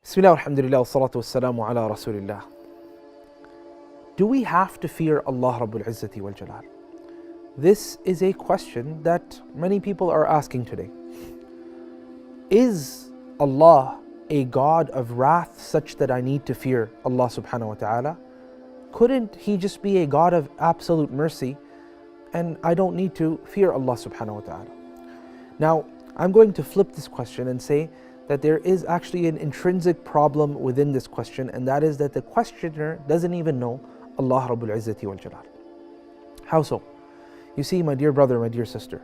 Bismillah, alhamdulillah, wassalatu wassalamu ala rasulillah. Do we have to fear Allah Rabbul Izzati wal Jalal? This is a question that many people are asking today. Is Allah a God of wrath such that I need to fear Allah subhanahu wa ta'ala? Couldn't He just be a God of absolute mercy and I don't need to fear Allah subhanahu wa ta'ala? Now, I'm going to flip this question and say that there is actually an intrinsic problem within this question, and that is that the questioner doesn't even know Allah Rabbul Izzati wal Jalal. How so? You see, my dear brother, my dear sister,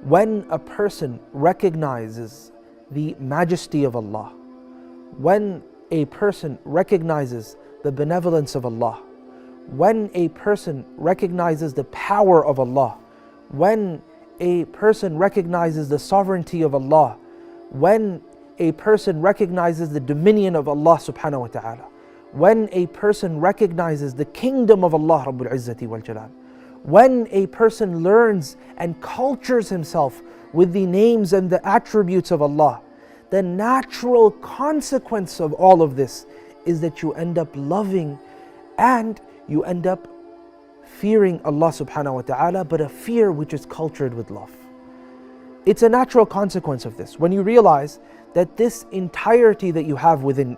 when a person recognizes the majesty of Allah, when a person recognizes the benevolence of Allah, when a person recognizes the power of Allah, when a person recognizes the sovereignty of Allah, when a person recognizes the dominion of Allah subhanahu wa ta'ala, when a person recognizes the kingdom of Allah Rabbul Izzati wal Jalal, when a person learns and cultures himself with the names and the attributes of Allah, the natural consequence of all of this is that you end up loving and you end up fearing Allah subhanahu wa ta'ala, but a fear which is cultured with love. It's a natural consequence of this. When you realize that this entirety that you have within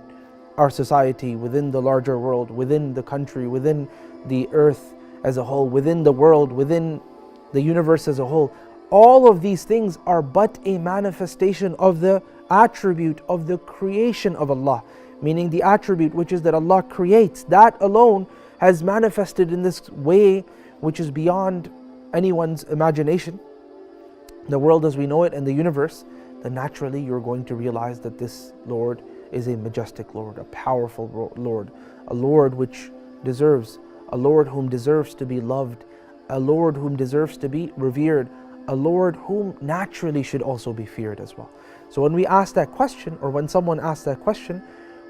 our society, within the larger world, within the country, within the earth as a whole, within the world, within the universe as a whole, all of these things are but a manifestation of the attribute of the creation of Allah. Meaning the attribute which is that Allah creates, that alone has manifested in this way which is beyond anyone's imagination. The world as we know it and the universe, then naturally you're going to realize that this Lord is a majestic Lord, a powerful Lord, a Lord which deserves, a Lord whom deserves to be loved, a Lord whom deserves to be revered, a Lord whom naturally should also be feared as well. So when we ask that question, or when someone asks that question,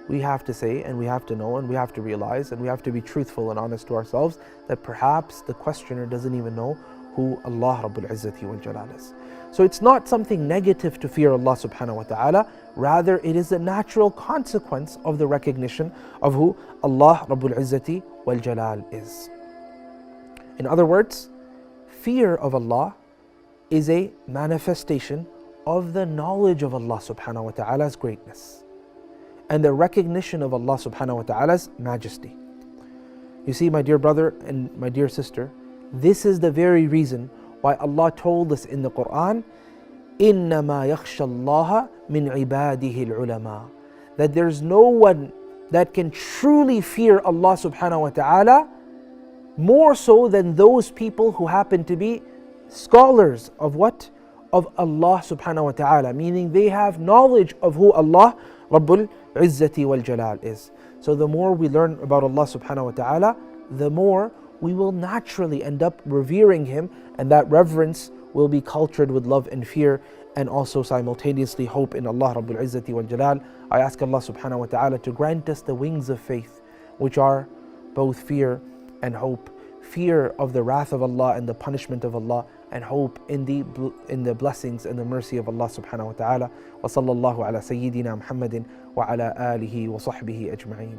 we have to say and we have to know and we have to realize and we have to be truthful and honest to ourselves that perhaps the questioner doesn't even know who Allah Rabbul Izzati wal Jalal is. So it's not something negative to fear Allah subhanahu wa ta'ala, rather it is a natural consequence of the recognition of who Allah Rabbul Izzati wal Jalal is. In other words, fear of Allah is a manifestation of the knowledge of Allah subhanahu wa ta'ala's greatness and the recognition of Allah subhanahu wa ta'ala's majesty. You see, my dear brother and my dear sister, this is the very reason why Allah told us in the Quran, إِنَّمَا يَخْشَى اللَّهَ مِنْ عِبَادِهِ الْعُلَمَاء, that there's no one that can truly fear Allah subhanahu wa ta'ala more so than those people who happen to be scholars of what? Of Allah subhanahu wa ta'ala, meaning they have knowledge of who Allah Rabbul Izzati wal Jalal is. So the more we learn about Allah subhanahu wa ta'ala, the more we will naturally end up revering Him, and that reverence will be cultured with love and fear, and also simultaneously hope in Allah Rabbul Izzati wal Jalal. I ask Allah subhanahu wa ta'ala to grant us the wings of faith, which are both fear and hope. Fear of the wrath of Allah and the punishment of Allah, and hope in the blessings and the mercy of Allah subhanahu wa ta'ala. Wa sallallahu ala sayyidina Muhammadin wa ala alihi wa sahbihi ajma'een.